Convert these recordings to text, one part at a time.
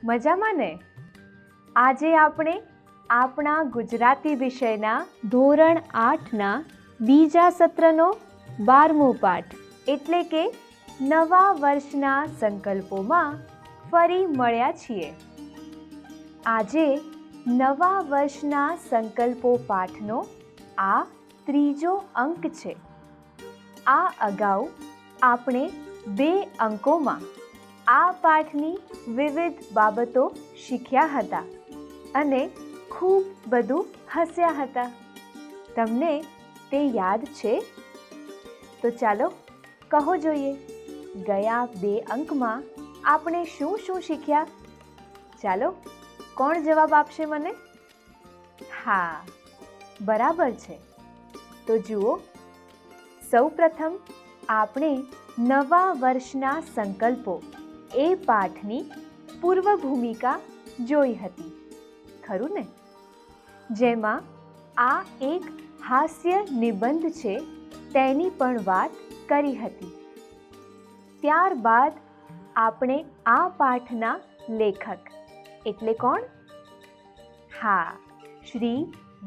મજામાં ને? આજે આપણે આપણા ગુજરાતી વિષયના ધોરણ 8ના બીજા સત્રનો 12મો પાઠ એટલે કે નવા વર્ષના સંકલ્પોમાં ફરી મળ્યા છીએ. આજે નવા વર્ષના સંકલ્પો પાઠનો આ ત્રીજો અંક છે. આ અગાઉ આપણે 2 અંકોમાં આ પાઠની વિવિધ બાબતો શીખ્યા હતા અને ખૂબ બધું હસ્યા હતા. તમને તે યાદ છે? તો ચાલો કહો જોઈએ, ગયા 2 અંકમાં આપણે શું શું શીખ્યા? ચાલો, કોણ જવાબ આપશે મને? હા, બરાબર છે. તો જુઓ, સૌપ્રથમ આપણે નવા વર્ષના સંકલ્પો એ પાઠની પૂર્વ ભૂમિકા જોઈ હતી, ખરું ને? જેમાં આ એક હાસ્ય નિબંધ છે તેની પણ વાત કરી હતી. ત્યારબાદ આપણે આ પાઠના લેખક એટલે કોણ? હા, શ્રી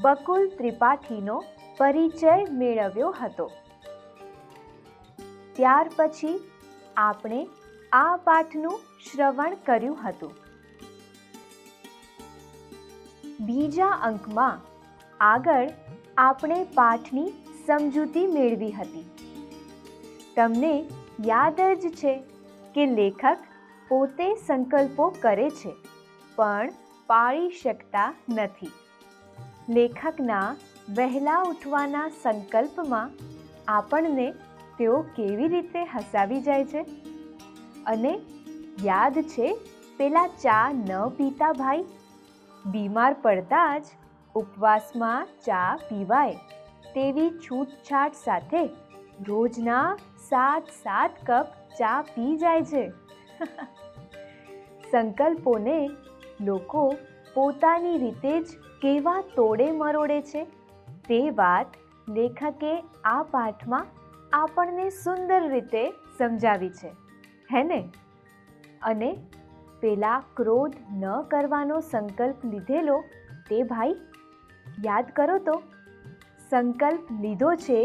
બકુલ ત્રિપાઠીનો પરિચય મેળવ્યો હતો. ત્યાર પછી આપણે આ પાઠનું શ્રવણ કર્યું હતું. બીજા અંકમાં આગળ આપણે પાઠની સમજૂતી મેળવી હતી. તમને યાદ જ છે કે લેખક પોતે સંકલ્પો કરે છે પણ પાળી શકતા નથી. લેખકના વહેલા ઉઠવાના સંકલ્પમાં આપણને તેઓ કેવી રીતે હસાવી જાય છે. અને યાદ છે પેલા ચા ન પીતા ભાઈ? બીમાર પડતા જ ઉપવાસમાં ચા પીવાય તેવી છૂટછાટ સાથે રોજના 7 કપ ચા પી જાય છે. સંકલ્પોને લોકો પોતાની રીતે જ કેવા તોડે મરોડે છે તે વાત લેખકે આ પાઠમાં આપણને સુંદર રીતે સમજાવી છે, હે ને? અને પેલા ક્રોધ ન કરવાનો સંકલ્પ લીધેલો તે ભાઈ યાદ કરો તો. સંકલ્પ લીધો છે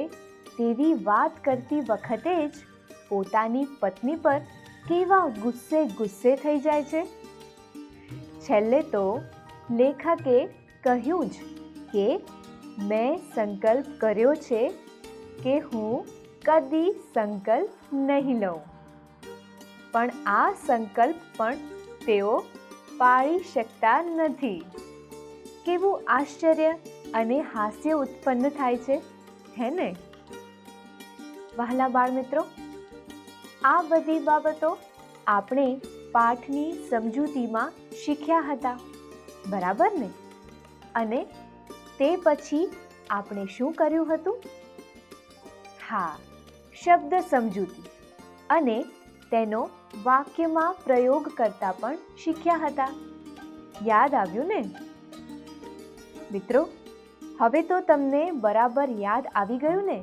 તેવી વાત કરતી વખતે જ પોતાની પત્ની પર કેવા ગુસ્સે થઈ જાય છે. છેલ્લે તો લેખકે કહ્યું જ કે મેં સંકલ્પ કર્યો છે કે હું કદી સંકલ્પ નહીં લઉં. પણ આ સંકલ્પ પણ તેઓ પાળી શકતા નથી. કેવું આશ્ચર્ય અને હાસ્ય ઉત્પન્ન થાય છે, હે ને? વહાલા બાળ મિત્રો, આ બધી બાબતો આપણે પાઠની સમજૂતીમાં શીખ્યા હતા, બરાબર ને? અને તે પછી આપણે શું કર્યું હતું? હા, શબ્દ સમજૂતી અને તેનો વાક્યમાં પ્રયોગ કરતા પણ શીખ્યા હતા. યાદ આવ્યું ને? મિત્રો, હવે તો તમને બરાબર યાદ આવી ગયું ને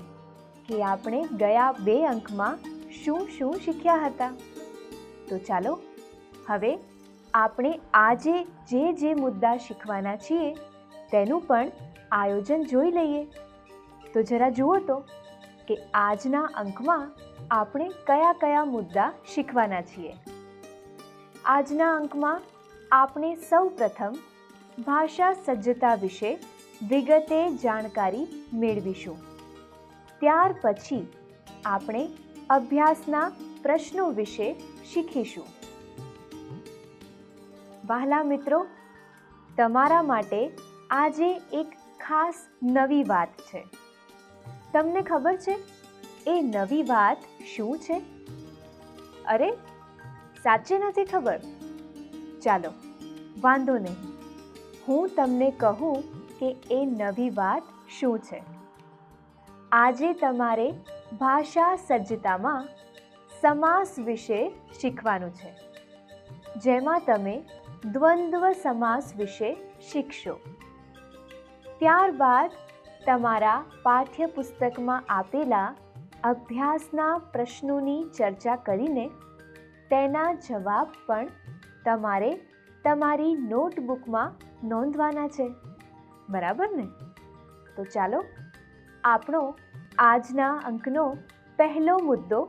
કે આપણે ગયા 2 અંકમાં શું શું શીખ્યા હતા. તો ચાલો હવે આપણે આજે જે મુદ્દા શીખવાના છીએ તેનું પણ આયોજન જોઈ લઈએ. તો જરા જુઓ તો કે આજના અંકમાં આપણે કયા કયા મુદ્દા શીખવાના છીએ. આજના અંકમાં આપણે સૌપ્રથમ ભાષા સજ્જતા વિશે વિગતે જાણકારી મેળવીશું. ત્યાર પછી આપણે અભ્યાસના પ્રશ્નો વિશે શીખીશું. વહાલા મિત્રો, તમારા માટે આજે એક ખાસ નવી વાત છે. તમને ખબર છે એ નવી વાત શું છે? અરે, સાચે નથી ખબર? ચાલો, વાંધો નહીં, હું તમને કહું કે એ નવી વાત શું છે. આજે તમારે ભાષા સજ્જતામાં સમાસ વિશે શીખવાનું છે, જેમાં તમે દ્વંદ્વ સમાસ વિશે શીખશો. ત્યારબાદ તમારા પાઠ્યપુસ્તકમાં આપેલા અભ્યાસના પ્રશ્નોની ચર્ચા કરીને તેના જવાબ પણ તમારે તમારી નોટબુકમાં નોંધવાના છે, બરાબર ને? તો ચાલો, આપણો આજના અંકનો પહેલો મુદ્દો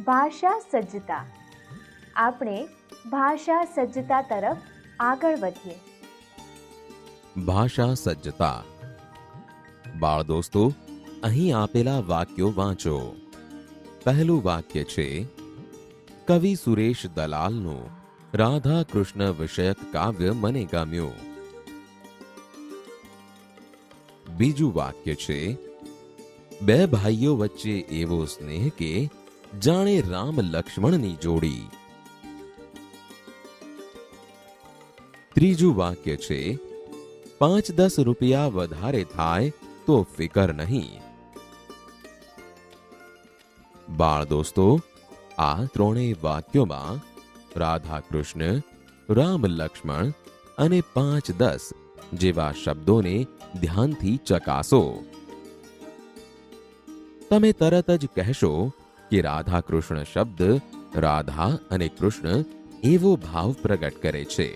ભાષા સજ્જતા. આપણે ભાષા સજ્જતા તરફ આગળ વધીએ. ભાષા સજ્જતા. બાળ દોસ્તો, અહીં આપેલા વાક્યો વાંચો. પહેલું વાક્ય છે, કવિ સુરેશ દલાલનું રાધા કૃષ્ણ વિષયક કાવ્ય મને ગમ્યું. બીજું વાક્ય છે, બે ભાઈઓ વચ્ચે એવો સ્નેહ કે જાણે રામ લક્ષ્મણની જોડી. ત્રીજું વાક્ય છે, 5-10 રૂપિયા વધારે થાય તો ફિકર નહીં. બાળ દોસ્તો, આ ત્રણેય વાક્યોમાં રાધા કૃષ્ણ, રામ લક્ષ્મણ અને 5-10 જેવા શબ્દોને ધ્યાનથી ચકાસો. તમે તરત જ કહેશો કે રાધા કૃષ્ણ શબ્દ રાધા અને કૃષ્ણ એવો ભાવ પ્રગટ કરે છે.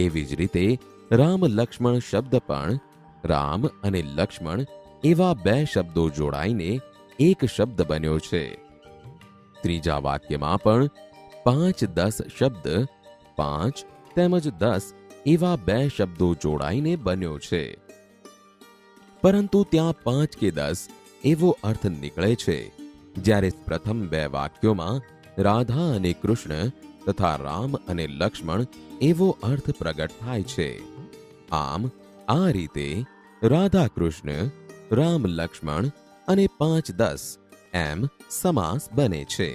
એવી જ રીતે રામ લક્ષ્મણ શબ્દ પણ રામ અને લક્ષ્મણ એવા બે શબ્દો જોડાઈને એક શબ્દ બન્યો છે. ત્રીજા વાક્યમાં પણ 5-10 શબ્દ 5 તેમજ 10 એવા બે શબ્દો જોડાઈને બન્યો છે. પરંતુ ત્યાં 5 કે 10 એવો અર્થ નીકળે છે, જ્યારે પ્રથમ બે વાક્યોમાં રાધા અને કૃષ્ણ તથા રામ અને લક્ષ્મણ એવો અર્થ પ્રગટ થાય છે. આમ આ રીતે રાધા કૃષ્ણ, રામ લક્ષ્મણ અને 5-10 એમ સમાસ બને છે.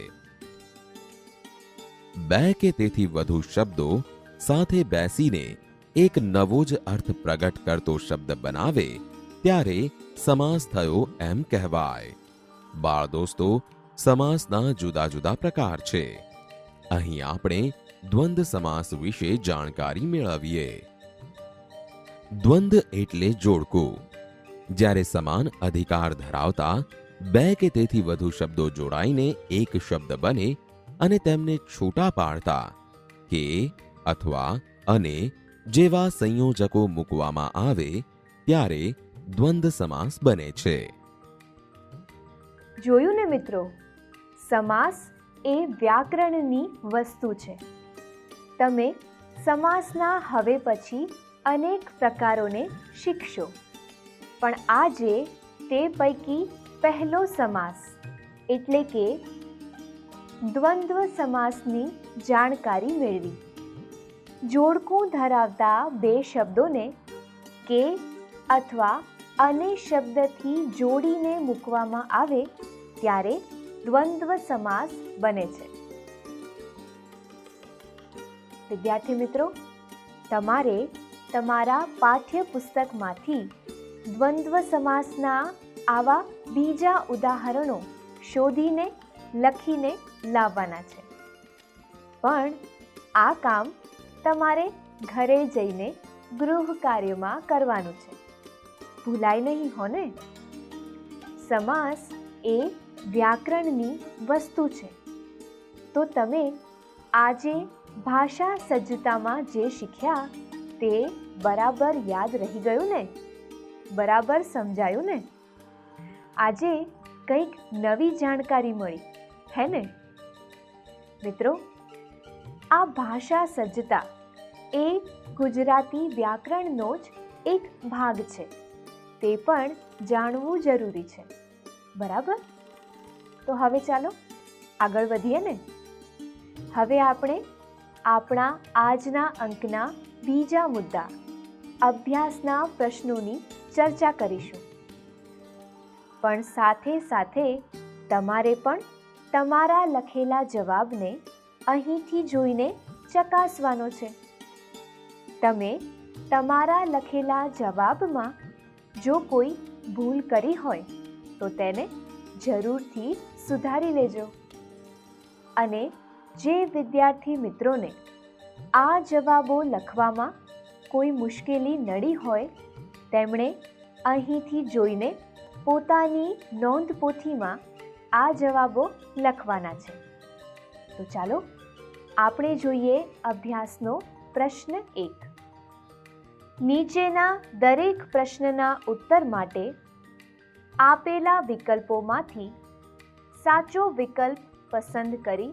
બે કે તેથી વધુ શબ્દો સાથે બેસીને એક નવો જ અર્થ પ્રગટ કરતો શબ્દ બનાવે ત્યારે સમાસ થયો એમ કહેવાય. બાળ દોસ્તો, સમાસના જુદા જુદા પ્રકાર છે. અહીં આપણે દ્વંદ્વ સમાસ વિશે જાણકારી મેળવીએ. દ્વંદ્વ એટલે જોડકું. જ્યારે સમાન અધિકાર ધરાવતા બે કે તેથી વધુ શબ્દો જોડાઈને એક શબ્દ બને અને તેમને છૂટા પાડતા કે અથવા અને જેવા સંયોજકો મૂકવામાં આવે ત્યારે દ્વંદ્વ સમાસ બને છે. જોયું ને મિત્રો, સમાસ એ વ્યાકરણની વસ્તુ છે. તમે સમાસના હવે પછી અનેક પ્રકારોને શીખશો, પણ આજે તે પૈકી પહેલો સમાસ એટલે કે દ્વંદ્વ સમાસની જાણકારી મેળવી. જોડકું ધરાવતા બે શબ્દોને કે અથવા અને શબ્દથી જોડીને મૂકવામાં આવે ત્યારે દ્વંદ્વ સમાસ બને છે. વિદ્યાર્થી મિત્રો, તમારે તમારા પાઠ્યપુસ્તકમાંથી દ્વંદ્વ સમાસના આવા બીજા ઉદાહરણો શોધીને લખીને લાવવાના છે. પણ આ કામ તમારે ઘરે જઈને ગૃહ કાર્યમાં કરવાનું છે. ભૂલાય નહીં હો ને? સમાસ એ વ્યાકરણની વસ્તુ છે. તો તમે આજે ભાષા સજ્જતામાં જે શીખ્યા તે બરાબર યાદ રહી ગયું ને? બરાબર સમજાયું ને? આજે કંઈક નવી જાણકારી મળી, હે ને? મિત્રો, આ ભાષા સજ્જતા એ ગુજરાતી વ્યાકરણનો જ એક ભાગ છે. તે પણ જાણવું જરૂરી છે, બરાબર? તો હવે ચાલો આગળ વધીએ ને. હવે આપણે આપણા આજના અંકના બીજા મુદ્દા અભ્યાસના પ્રશ્નોની ચર્ચા કરીશું. પણ સાથે સાથે તમારે પણ તમારા લખેલા જવાબને અહીંથી જોઈને ચકાસવાનો છે. તમે તમારા લખેલા જવાબમાં જો કોઈ ભૂલ કરી હોય તો તેને જરૂરથી સુધારી લેજો. અને જે વિદ્યાર્થી મિત્રોને આ જવાબો લખવામાં કોઈ મુશ્કેલી નડી હોય તેમણે અહીંથી જોઈને પોતાની નોંધપોથીમાં આ જવાબો લખવાના છે. તો ચાલો આપણે જોઈએ અભ્યાસનો પ્રશ્ન 1. નીચેના દરેક પ્રશ્નના ઉત્તર માટે આપેલા વિકલ્પોમાંથી સાચો વિકલ્પ પસંદ કરી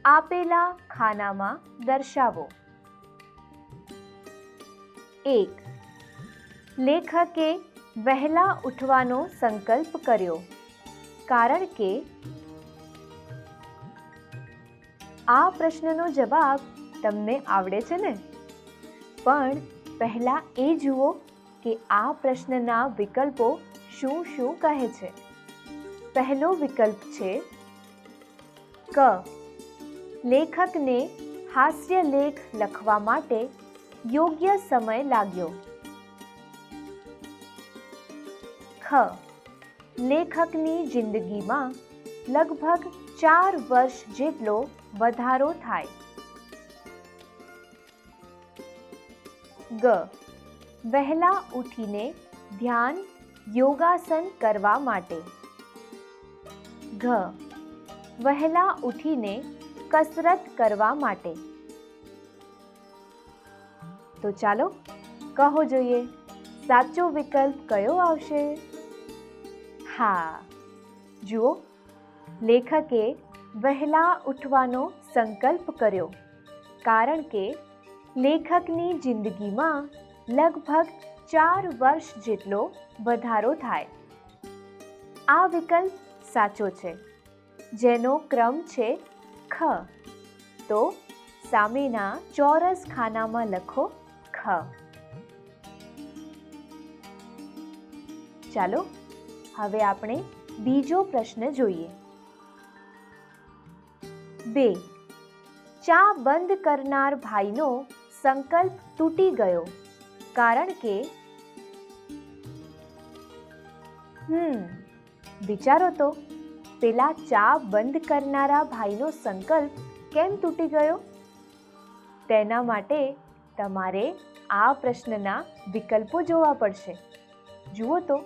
આપેલા ખાનામાં દર્શાવો. 1. લેખકે વહેલા ઉઠવાનો સંકલ્પ કર્યો કારણ કે. આ પ્રશ્નનો જવાબ તમને આવડે છે ને? પણ પહેલા એ જુઓ કે આ પ્રશ્નના વિકલ્પો શું શું કહે છે. પહેલો વિકલ્પ છે ક. લેખકને હાસ્ય લેખ લખવા માટે યોગ્ય સમય લાગ્યો. ખ. લેખકની જિંદગીમાં લગભગ 4 વર્ષ જેટલો વધારો થાય. ગ. વહેલા ઉઠીને ધ્યાન યોગાસન કરવા માટે. ઘ. વહેલા ઉઠીને કસરત કરવા માટે. તો ચાલો કહો જોઈએ સાચો વિકલ્પ કયો આવશે? હા, જુઓ, લેખકે વહેલા ઉઠવાનો સંકલ્પ કર્યો કારણ કે લેખકની જિંદગીમાં લગભગ 4 વર્ષ જેટલો વધારો થાય. આ વિકલ્પ સાચો છે, જેનો ક્રમ છે ખ. તો સામેના ચોરસ ખાનામાં લખો ખ. ચાલો હવે આપણે બીજો પ્રશ્ન જોઈએ. 2. ચા બંધ કરનાર ભાઈનો સંકલ્પ તૂટી ગયો કારણ કે. વિચારો તો, પેલા ચા બંધ કરનારા ભાઈનો સંકલ્પ કેમ તૂટી ગયો? તેના માટે તમારે આ પ્રશ્નના વિકલ્પો જોવા પડશે. જુઓ તો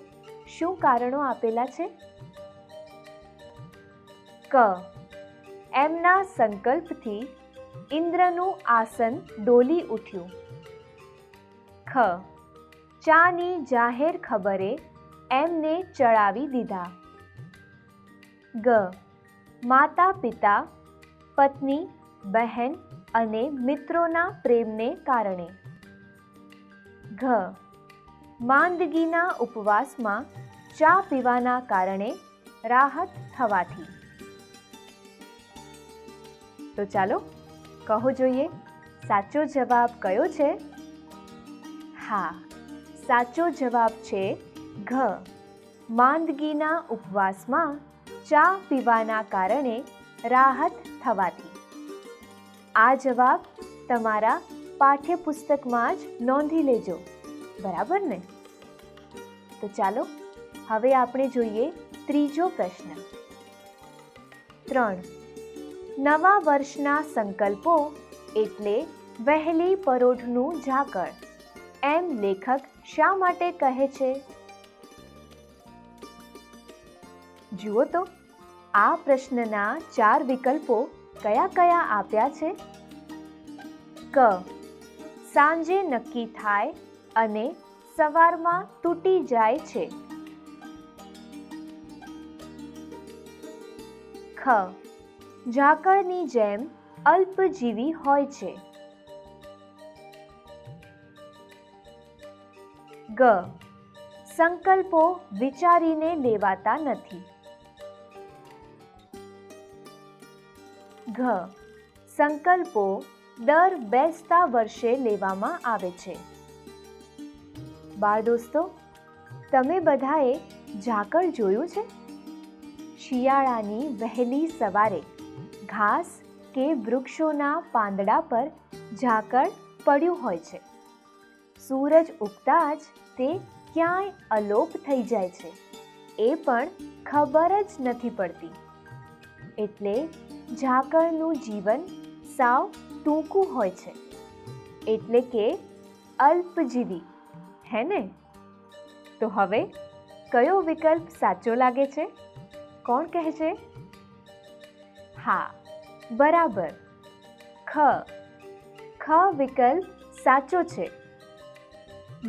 શું કારણો આપેલા છે? ક. એમના સંકલ્પથી ઇન્દ્રનું આસન ડોલી ઉઠ્યું. ખ. ચાની જાહેર ખબરે એમને ચડાવી દીધા. ગ. માતા પિતા, પત્ની, બહેન અને મિત્રોના પ્રેમને કારણે. ઘ. માંદગીના ઉપવાસમાં ચા પીવાના કારણે રાહત થવાથી. તો ચાલો કહો જોઈએ સાચો જવાબ કયો છે? હા, સાચો જવાબ છે ઘ. માંદગીના ઉપવાસમાં ચા પીવાના કારણે રાહત થવાથી. આ જવાબ તમારા પાઠ્યપુસ્તકમાં જ નોંધી લેજો, બરાબર ને? તો ચાલો હવે આપણે જોઈએ ત્રીજો પ્રશ્ન. 3. નવા વર્ષના સંકલ્પો એટલે વહેલી પરોઢનું ઝાકળ એમ લેખક શા માટે કહે છે? જુઓ તો આ પ્રશ્નના 4 વિકલ્પો કયા કયા આપ્યા છે? ક. સાંજે નક્કી થાય અને સવારમાં તૂટી જાય છે. ખ. ઝાકળની જેમ અલ્પજીવી હોય છે. ગ. સંકલ્પો વિચારીને લેવાતા નથી. ઘ. સંકલ્પો દર બેસતા વર્ષે લેવામાં આવે છે. બાળ દોસ્તો, તમે બધાએ ઝાકળ જોયું છે? શિયાળાની વહેલી સવારે ઘાસ કે વૃક્ષોના પાંદડા પર ઝાકળ પડ્યું હોય છે. સૂરજ ઉગતા જ તે ક્યાંય અલોપ થઈ જાય છે, એ પણ ખબર જ નથી પડતી. એટલે ઝાકળનું જીવન સાવ ટૂંકું હોય છે, એટલે કે અલ્પજીવી, હે ને? તો હવે કયો વિકલ્પ સાચો લાગે છે? કોણ કહે છે? હા, બરાબર, ખ. ખ વિકલ્પ સાચો છે.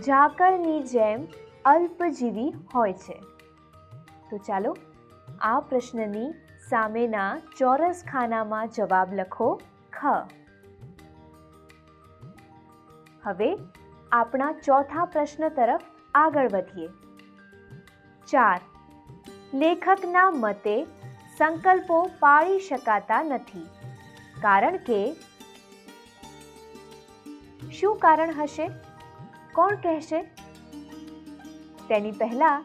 ઝાકળની જેમ અલ્પજીવી હોય છે. તો ચાલો આ પ્રશ્નની સામેના ચોરસ ખાનામાં જવાબ લખો ખ. હવે આપણા ચોથા પ્રશ્ન તરફ આગળ વધીએ. 4. લેખકના મતે સંકલ્પો પાળી શકાતા નથી, કારણ કે શું કારણ હશે? કોણ કહેશે? તેની પહેલા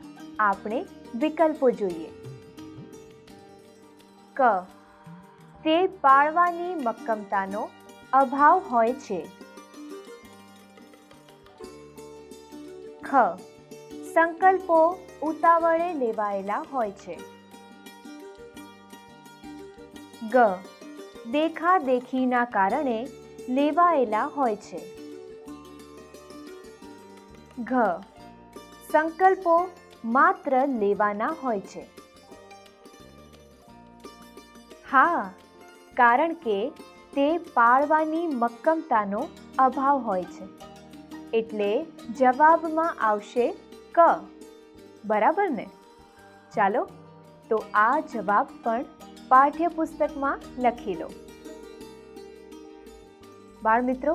આપણે વિકલ્પો જોઈએ. ક. તે પાળવાની મક્કમતાનો અભાવ હોય છે. ખ. સંકલ્પો ઉતાવળે લેવાયેલા હોય છે. ગ. દેખાદેખીના કારણે લેવાયેલા હોય છે. ઘ. સંકલ્પો માત્ર લેવાના હોય છે. હા, કારણ કે તે પાળવાની મક્કમતાનો અભાવ હોય છે. એટલે જવાબમાં આવશે ક. બરાબર ને? ચાલો તો આ જવાબ પણ પાઠ્યપુસ્તકમાં લખી લો. બાળમિત્રો,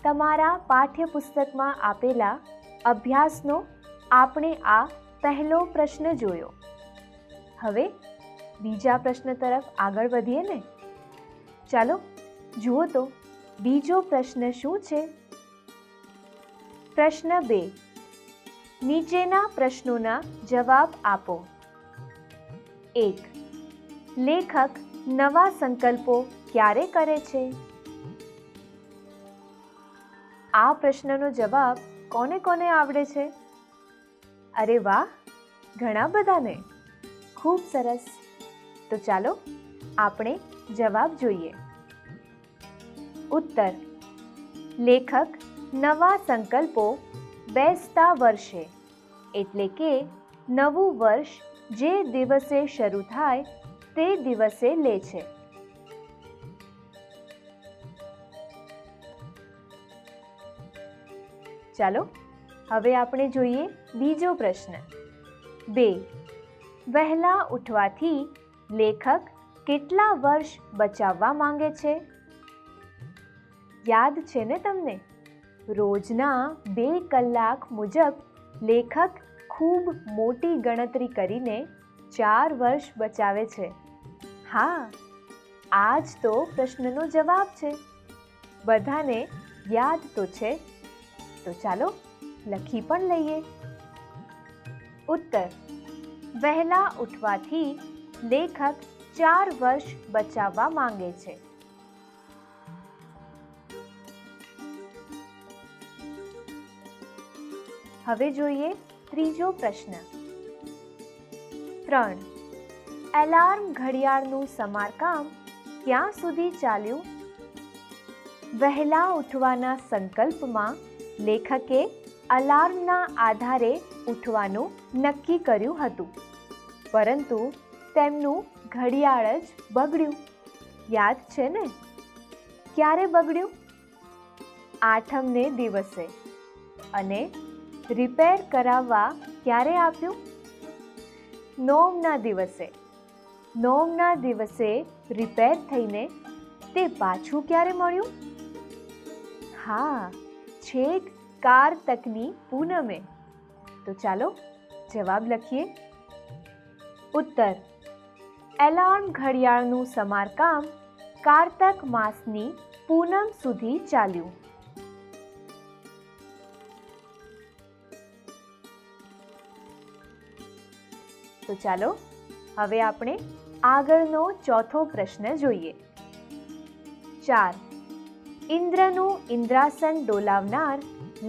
તમારા પાઠ્યપુસ્તકમાં આપેલા અભ્યાસનો આપણે આ પહેલો પ્રશ્ન જોયો. હવે બીજા પ્રશ્ન તરફ આગળ વધીએ ને. ચાલો જુઓ તો બીજો પ્રશ્ન શું છે. પ્રશ્ન 2. નીચેના પ્રશ્નોના જવાબ આપો. 1. લેખક નવા સંકલ્પો ક્યારે કરે છે? આ પ્રશ્નનો જવાબ કોને કોને આવડે છે? અરે વાહ, ઘણા બધાને. ખૂબ સરસ. તો ચાલો આપણે જવાબ જોઈએ. ઉત્તર: લેખક નવા સંકલ્પો બેસતા વર્ષે, એટલે કે નવું વર્ષ જે દિવસે શરૂ થાય તે દિવસે લે છે. ચાલો હવે આપણે જોઈએ બીજો પ્રશ્ન. 2. વહેલા ઉઠવાથી લેખક કેટલા વર્ષ બચાવવા માંગે છે? યાદ છે ને તમને? રોજના 2 કલાક મુજબ લેખક ખૂબ મોટી ગણતરી કરીને 4 વર્ષ બચાવે છે. હા, આ જ તો પ્રશ્નનો જવાબ છે. બધાને યાદ તો છે. તો ચાલો લખી પણ લઈએ. ઉત્તર: વહેલા ઉઠવાથી લેખક 4 વર્ષ બચાવવા માંગે છે. હવે જોઈએ ત્રીજો પ્રશ્ન. 3. એલાર્મ ઘડિયાળનું સમારકામ ક્યાં સુધી ચાલ્યું? વહેલા ઉઠવાના સંકલ્પમાં લેખકે અલાર્મના આધારે ઉઠવાનું નક્કી કર્યું હતું, પરંતુ તેમનું ઘડિયાળ જ બગડ્યું. યાદ છે ને? ક્યારે બગડ્યું? 8મને દિવસે. અને રિપેર કરાવવા ક્યારે આપ્યું? 9ના દિવસે. 9ના દિવસે રિપેર થઈને તે પાછું ક્યારે મળ્યું? હા, છેક કારતકની પૂનમે. તો ચાલો જવાબ લખીએ. ઉત્તર: એલાર્મ ઘડિયાળનું સમારકામ કારતક માસની પૂનમ સુધી ચાલ્યું. તો ચાલો હવે આપણે આગળનો ચોથો પ્રશ્ન જોઈએ. 4. ઇન્દ્રનું ઇન્દ્રાસન ડોલાવનાર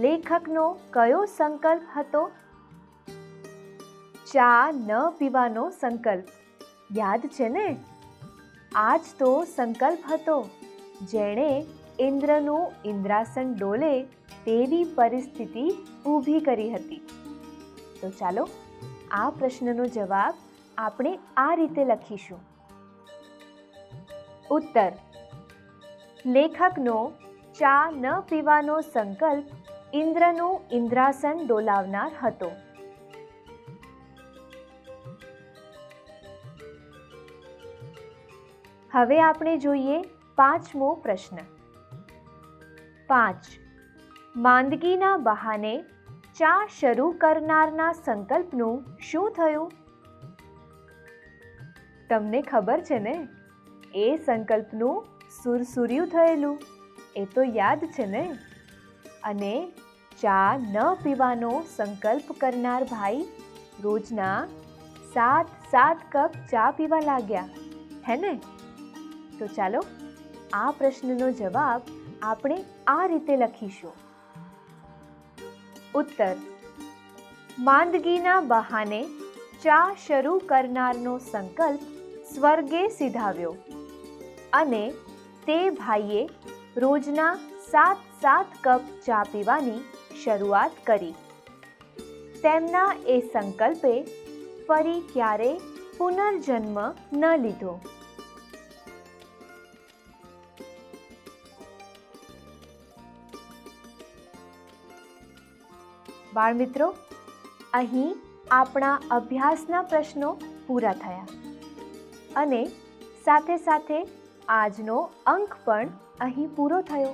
લેખકનો કયો સંકલ્પ હતો? ચા ન પીવાનો સંકલ્પ. યાદ છે ને? આ જ તો સંકલ્પ હતો જેણે ઇન્દ્રનું ઇન્દ્રાસન ડોલે તેવી પરિસ્થિતિ ઊભી કરી હતી. તો ચાલો આ પ્રશ્નનો જવાબ આપણે આ રીતે લખીશું. ઉત્તર: લેખકનો ચા ન પીવાનો સંકલ્પ ઇન્દ્રનું ઇન્દ્રાસન ડોલાવનાર હતો? હવે આપણે જોઈએ 5મો પ્રશ્ન. 5. માંદગીના બહાને ચા શરૂ કરનારના સંકલ્પનું શું થયું? તમને ખબર છે ને, એ સંકલ્પનું સુરસુર્યું થયેલું, એ તો યાદ છે ને. અને ચા ન પીવાનો સંકલ્પ કરનાર ભાઈ રોજના 7 કપ ચા પીવા લાગ્યા, હે ને? તો ચાલો આ પ્રશ્નનો જવાબ આપણે આ રીતે લખીશું. ઉત્તર: માંદગીના બહાને ચા શરૂ કરનારનો સંકલ્પ સ્વર્ગે સિધાવ્યો અને તે ભાઈએ રોજના 7 કપ ચા પીવાની શરૂઆત કરી. તેમના એ સંકલ્પે ફરી ક્યારેય પુનર્જન્મ ન લીધો. બાળમિત્રો, અહીં આપણા અભ્યાસના પ્રશ્નો પૂરા થયા અને સાથે સાથે આજનો અંક પણ અહીં પૂરો થયો.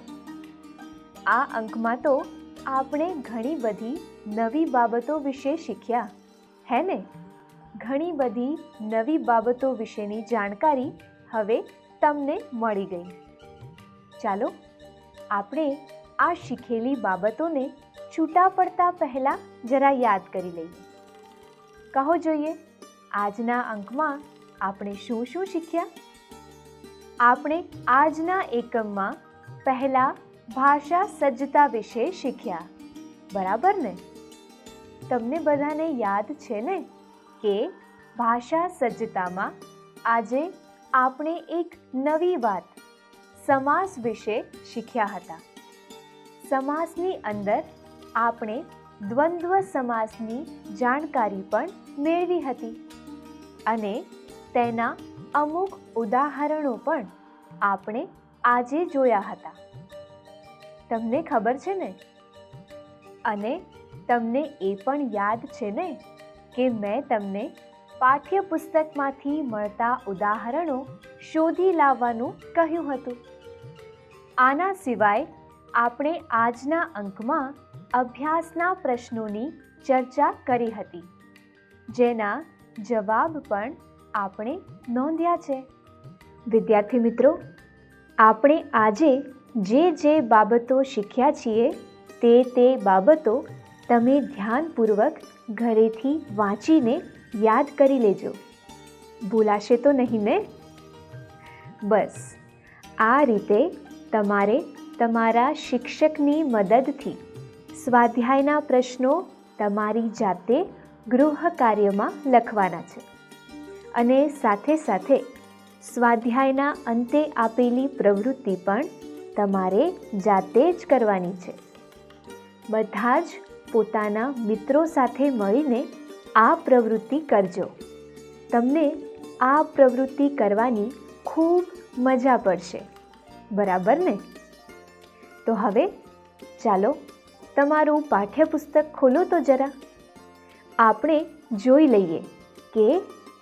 આ અંકમાં તો આપણે ઘણી બધી નવી બાબતો વિશે શીખ્યા, હે ને? ઘણી બધી નવી બાબતો વિશેની જાણકારી હવે તમને મળી ગઈ. ચાલો આપણે આ શીખેલી બાબતોને છૂટા પડતા પહેલા જરા યાદ કરી લઈએ. કહો જોઈએ, આજના અંકમાં આપણે શું શું શીખ્યા? આપણે આજના એકમમાં પહેલા ભાષા સજ્જતા વિશે શીખ્યા, બરાબર ને? તમને બધાને યાદ છે ને કે ભાષા સજ્જતામાં આજે આપણે એક નવી વાત સમાસ વિશે શીખ્યા હતા. સમાસની અંદર આપણે દ્વંદ્વ સમાસની જાણકારી પણ મેળવી હતી અને તેના અમુક ઉદાહરણો પણ આપણે આજે જોયા હતા. તમને ખબર છે ને? અને તમને એ પણ યાદ છે ને કે મેં તમને પાઠ્યપુસ્તકમાંથી મળતા ઉદાહરણો શોધી લાવવાનું કહ્યું હતું. આના સિવાય આપણે આજના અંકમાં અભ્યાસના પ્રશ્નોની ચર્ચા કરી હતી, જેના જવાબ પણ આપણે નોંધ્યા છે. વિદ્યાર્થી મિત્રો, આપણે આજે જે બાબતો શીખ્યા છીએ તે બાબતો તમે ધ્યાનપૂર્વક ઘરેથી વાંચીને યાદ કરી લેજો. ભૂલાશે તો નહીં ને? બસ આ રીતે તમારે તમારા શિક્ષકની મદદથી સ્વાધ્યાયના પ્રશ્નો તમારી જાતે ગૃહ કાર્યમાં લખવાના છે અને સાથે સાથે સ્વાધ્યાયના અંતે આપેલી પ્રવૃત્તિ પણ તમારે જાતે જ કરવાની છે. બધા જ પોતાના મિત્રો સાથે મળીને આ પ્રવૃત્તિ કરજો. તમને આ પ્રવૃત્તિ કરવાની ખૂબ મજા પડશે, બરાબર ને? તો હવે ચાલો તમારું પાઠ્યપુસ્તક ખોલો તો જરા. આપણે જોઈ લઈએ કે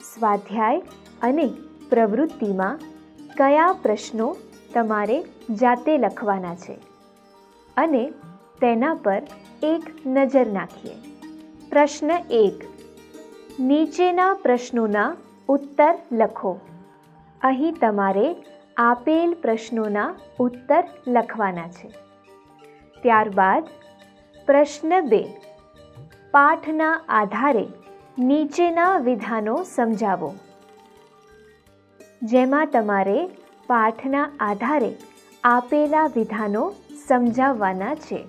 સ્વાધ્યાય અને પ્રવૃત્તિમાં કયા પ્રશ્નો તમારે જાતે લખવાના છે અને તેના પર એક નજર નાખીએ. પ્રશ્ન 1. નીચેના પ્રશ્નોના ઉત્તર લખો. અહીં તમારે આપેલ પ્રશ્નોના ઉત્તર લખવાના છે. ત્યારબાદ પ્રશ્ન 2. પાઠના આધારે નીચેના વિધાનો સમજાવો. જેમાં તમારે પાઠના આધારે આપેલા વિધાનો સમજાવવાના છે.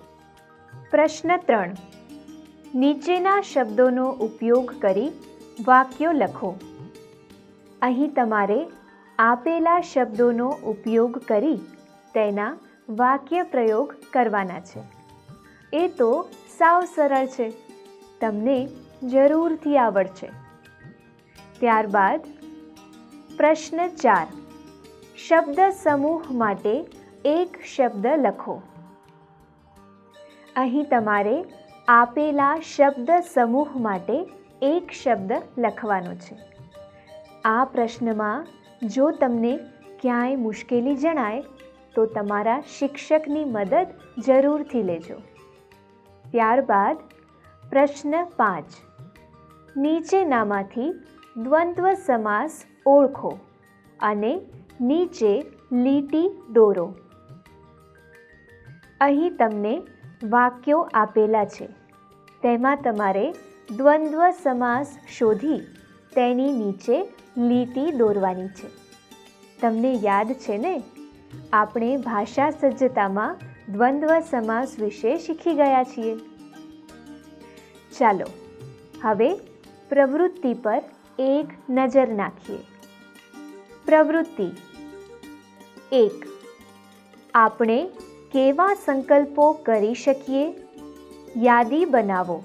પ્રશ્ન 3. નીચેના શબ્દોનો ઉપયોગ કરી વાક્યો લખો. અહીં તમારે આપેલા શબ્દોનો ઉપયોગ કરી તેના વાક્ય પ્રયોગ કરવાના છે. એ તો સાવ સરળ છે, તમને જરૂરથી આવડશે. ત્યારબાદ પ્રશ્ન 4. શબ્દ સમૂહ માટે એક શબ્દ લખો. અહીં તમારે આપેલા શબ્દ સમૂહ માટે એક શબ્દ લખવાનો છે. આ પ્રશ્નમાં જો તમને ક્યાંય મુશ્કેલી જણાય તો તમારા શિક્ષકની મદદ જરૂરથી લેજો. ત્યારબાદ પ્રશ્ન 5. નીચેનામાંથી દ્વંદ્વ સમાસ ઓળખો અને નીચે લીટી દોરો. અહીં તમને વાક્યો આપેલા છે. તેમાં તમારે દ્વંદ્વ સમાસ શોધી તેની નીચે લીટી દોરવાની છે. તમને યાદ છે ને, આપણે ભાષા સજ્જતામાં દ્વંદ્વ સમાસ વિશે શીખી ગયા છીએ. ચાલો હવે પ્રવૃત્તિ પર એક નજર નાખીએ. પ્રવૃત્તિ 1. આપણે કેવા સંકલ્પો કરી શકીએ? યાદી બનાવો.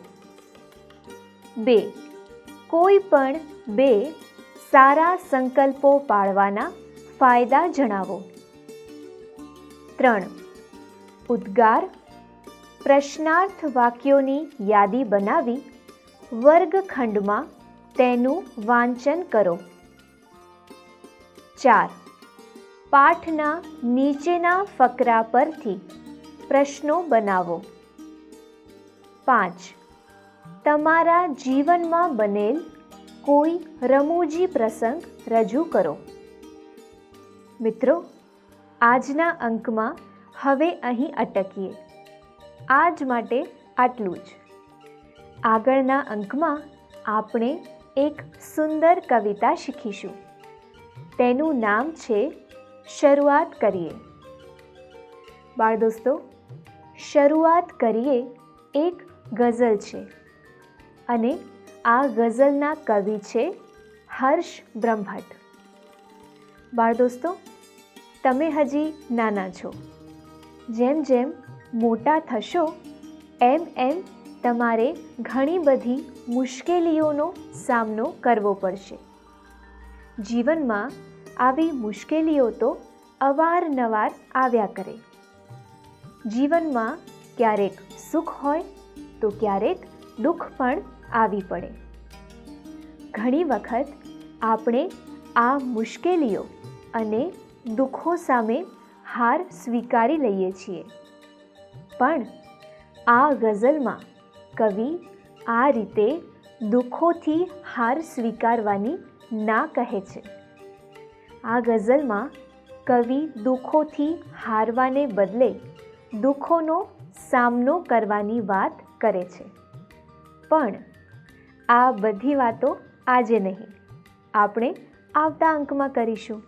2. કોઈ પણ 2 સારા સંકલ્પો પાળવાના ફાયદા જણાવો. 3. ઉદ્ગાર પ્રશ્નાર્થ વાક્યોની યાદી બનાવી વર્ગખંડમાં તેનું વાંચન કરો. 4. પાઠના નીચેના ફકરા પરથી પ્રશ્નો બનાવો. 5. તમારા જીવનમાં બનેલ કોઈ રમૂજી પ્રસંગ રજૂ કરો. મિત્રો, આજના અંકમાં હવે અહીં અટકીએ. આજ માટે આટલું જ. આગળના અંકમાં આપણે એક સુંદર કવિતા શીખીશું. તેનું નામ છે શરૂઆત કરીએ. બાળ દોસ્તો, શરૂઆત કરીએ એક ગઝલ છે અને આ ગઝલના કવિ છે હર્ષ બ્રહ્મભટ્ટ. બાળ દોસ્તો, તમે હજી નાના છો. જેમ જેમ મોટા થશો એમ એમ તમારે ઘણી બધી મુશ્કેલીઓનો સામનો કરવો પડશે. જીવનમાં આવી મુશ્કેલીઓ તો અવારનવાર આવ્યા કરે. જીવનમાં ક્યારેક સુખ હોય તો ક્યારેક દુઃખ પણ આવી પડે. ઘણી વખત આપણે આ મુશ્કેલીઓ અને દુઃખો સામે હાર સ્વીકારી લઈએ છીએ. પણ આ ગઝલમાં કવિ આ રીતે દુઃખોથી હાર સ્વીકારવાની ના કહે છે. આ ગઝલમાં કવિ દુઃખોથી હારવાને બદલે દુઃખોનો સામનો કરવાની વાત કરે છે. પણ આ બધી વાતો આજે નહીં, આપણે આવતા અંકમાં કરીશું.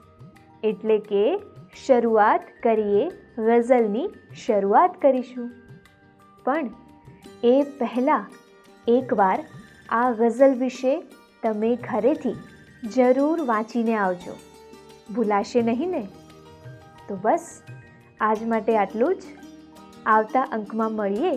એટલે કે શરૂઆત કરીએ ગઝલની શરૂઆત કરીશું. પણ એ પહેલાં એકવાર આ ગઝલ વિશે તમે ઘરેથી જરૂર વાંચીને આવજો. ભૂલાશે નહીં ને? તો બસ આજ માટે આટલું જ. આવતા અંકમાં મળીએ